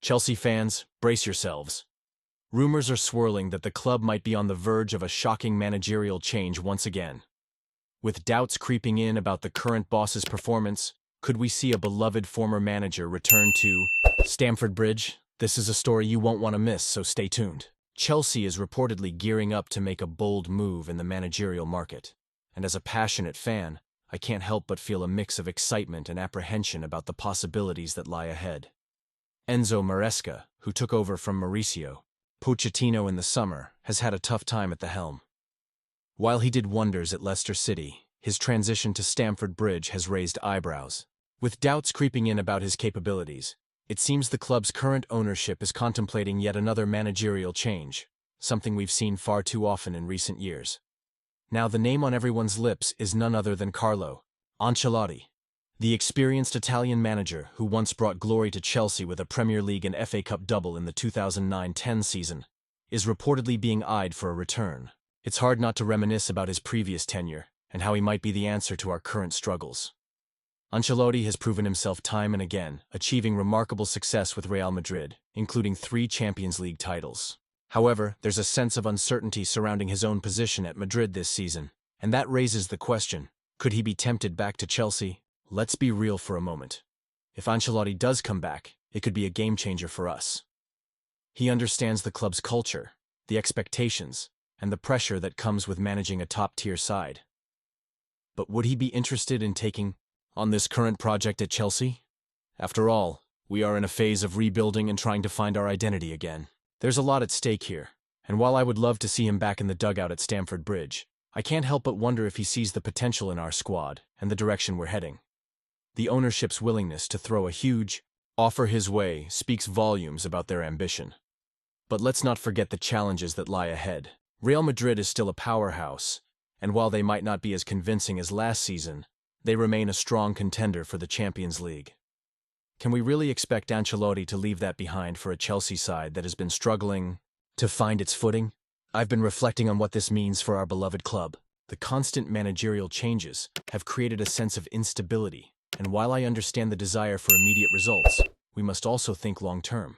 Chelsea fans, brace yourselves. Rumors are swirling that the club might be on the verge of a shocking managerial change once again. With doubts creeping in about the current boss's performance, could we see a beloved former manager return to Stamford Bridge? This is a story you won't want to miss, so stay tuned. Chelsea is reportedly gearing up to make a bold move in the managerial market. And as a passionate fan, I can't help but feel a mix of excitement and apprehension about the possibilities that lie ahead. Enzo Maresca, who took over from Mauricio Pochettino in the summer, has had a tough time at the helm. While he did wonders at Leicester City, his transition to Stamford Bridge has raised eyebrows. With doubts creeping in about his capabilities, it seems the club's current ownership is contemplating yet another managerial change, something we've seen far too often in recent years. Now the name on everyone's lips is none other than Carlo Ancelotti, the experienced Italian manager who once brought glory to Chelsea with a Premier League and FA Cup double in the 2009-10 season, is reportedly being eyed for a return. It's hard not to reminisce about his previous tenure and how he might be the answer to our current struggles. Ancelotti has proven himself time and again, achieving remarkable success with Real Madrid, including 3 Champions League titles. However, there's a sense of uncertainty surrounding his own position at Madrid this season, and that raises the question, could he be tempted back to Chelsea? Let's be real for a moment. If Ancelotti does come back, it could be a game-changer for us. He understands the club's culture, the expectations, and the pressure that comes with managing a top-tier side. But would he be interested in taking on this current project at Chelsea? After all, we are in a phase of rebuilding and trying to find our identity again. There's a lot at stake here, and while I would love to see him back in the dugout at Stamford Bridge, I can't help but wonder if he sees the potential in our squad and the direction we're heading. The ownership's willingness to throw a huge offer his way speaks volumes about their ambition. But let's not forget the challenges that lie ahead. Real Madrid is still a powerhouse, and while they might not be as convincing as last season, they remain a strong contender for the Champions League. Can we really expect Ancelotti to leave that behind for a Chelsea side that has been struggling to find its footing? I've been reflecting on what this means for our beloved club. The constant managerial changes have created a sense of instability, and while I understand the desire for immediate results, we must also think long-term.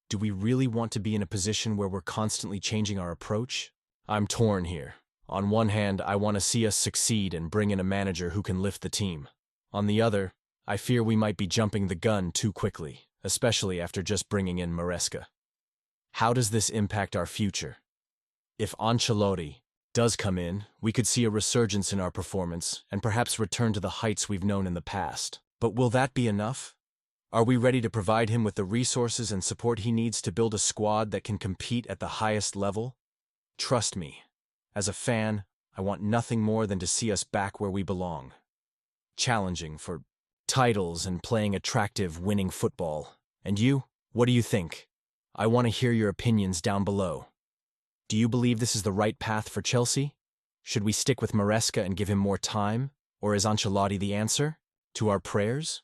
Do we really want to be in a position where we're constantly changing our approach? I'm torn here. On one hand, I want to see us succeed and bring in a manager who can lift the team. On the other, I fear we might be jumping the gun too quickly, especially after just bringing in Maresca. How does this impact our future? If Ancelotti does come in, we could see a resurgence in our performance and perhaps return to the heights we've known in the past. But will that be enough? Are we ready to provide him with the resources and support he needs to build a squad that can compete at the highest level? Trust me, as a fan, I want nothing more than to see us back where we belong. Challenging for titles and playing attractive, winning football. And you? What do you think? I want to hear your opinions down below. Do you believe this is the right path for Chelsea? Should we stick with Maresca and give him more time? Or is Ancelotti the answer to our prayers?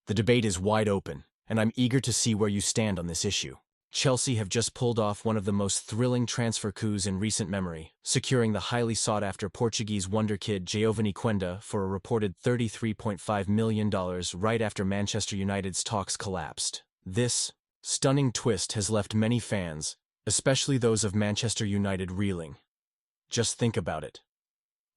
The debate is wide open, and I'm eager to see where you stand on this issue. Chelsea have just pulled off one of the most thrilling transfer coups in recent memory, securing the highly sought-after Portuguese wonder kid Jovan Quenda for a reported $33.5 million right after Manchester United's talks collapsed. This stunning twist has left many fans, especially those of Manchester United, reeling. Just think about it.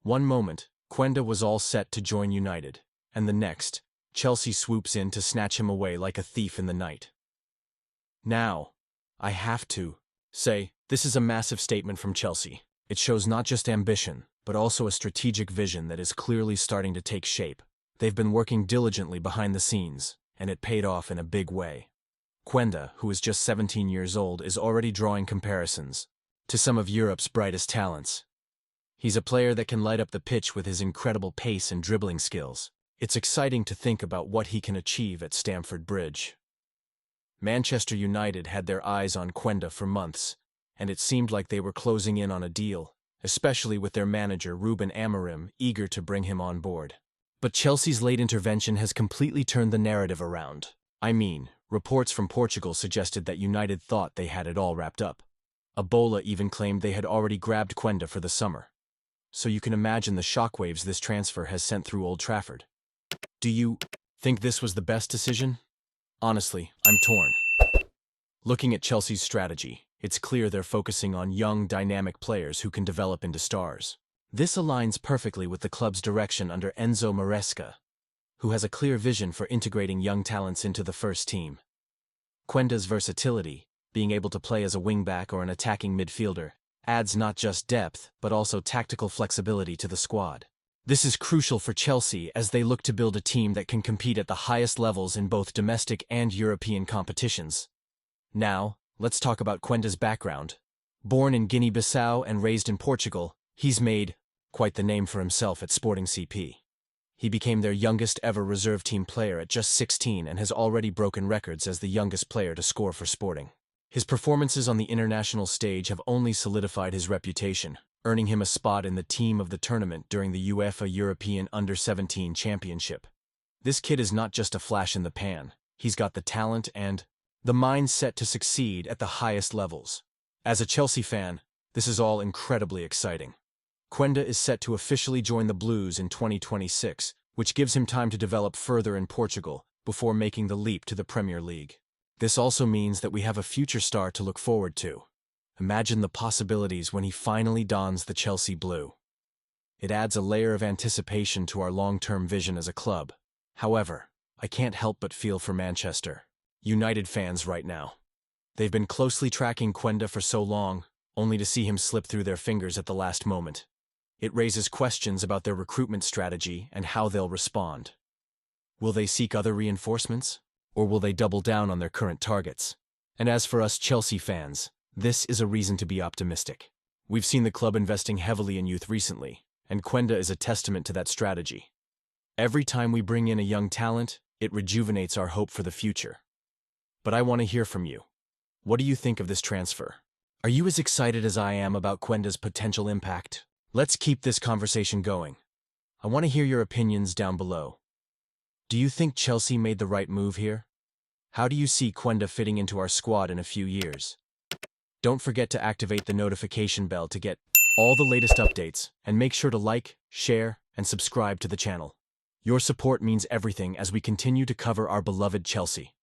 One moment, Quenda was all set to join United, and the next, Chelsea swoops in to snatch him away like a thief in the night. Now, I have to say, this is a massive statement from Chelsea. It shows not just ambition, but also a strategic vision that is clearly starting to take shape. They've been working diligently behind the scenes, and it paid off in a big way. Quenda, who is just 17 years old, is already drawing comparisons to some of Europe's brightest talents. He's a player that can light up the pitch with his incredible pace and dribbling skills. It's exciting to think about what he can achieve at Stamford Bridge. Manchester United had their eyes on Quenda for months, and it seemed like they were closing in on a deal, especially with their manager Ruben Amorim eager to bring him on board. But Chelsea's late intervention has completely turned the narrative around. Reports from Portugal suggested that United thought they had it all wrapped up. Ebola even claimed they had already grabbed Quenda for the summer. So you can imagine the shockwaves this transfer has sent through Old Trafford. Do you think this was the best decision? Honestly, I'm torn. Looking at Chelsea's strategy, it's clear they're focusing on young, dynamic players who can develop into stars. This aligns perfectly with the club's direction under Enzo Maresca, who has a clear vision for integrating young talents into the first team. Quenda's versatility, being able to play as a wingback or an attacking midfielder, adds not just depth but also tactical flexibility to the squad. This is crucial for Chelsea as they look to build a team that can compete at the highest levels in both domestic and European competitions. Now, let's talk about Quenda's background. Born in Guinea-Bissau and raised in Portugal, he's made quite the name for himself at Sporting CP. He became their youngest ever reserve team player at just 16 and has already broken records as the youngest player to score for Sporting. His performances on the international stage have only solidified his reputation, earning him a spot in the team of the tournament during the UEFA European Under-17 Championship. This kid is not just a flash in the pan, he's got the talent and the mindset to succeed at the highest levels. As a Chelsea fan, this is all incredibly exciting. Quenda is set to officially join the Blues in 2026, which gives him time to develop further in Portugal before making the leap to the Premier League. This also means that we have a future star to look forward to. Imagine the possibilities when he finally dons the Chelsea blue. It adds a layer of anticipation to our long-term vision as a club. However, I can't help but feel for Manchester United fans right now. They've been closely tracking Quenda for so long, only to see him slip through their fingers at the last moment. It raises questions about their recruitment strategy and how they'll respond. Will they seek other reinforcements? Or will they double down on their current targets? And as for us Chelsea fans, this is a reason to be optimistic. We've seen the club investing heavily in youth recently, and Quenda is a testament to that strategy. Every time we bring in a young talent, it rejuvenates our hope for the future. But I want to hear from you. What do you think of this transfer? Are you as excited as I am about Quenda's potential impact? Let's keep this conversation going. I want to hear your opinions down below. Do you think Chelsea made the right move here? How do you see Quenda fitting into our squad in a few years? Don't forget to activate the notification bell to get all the latest updates, and make sure to like, share, and subscribe to the channel. Your support means everything as we continue to cover our beloved Chelsea.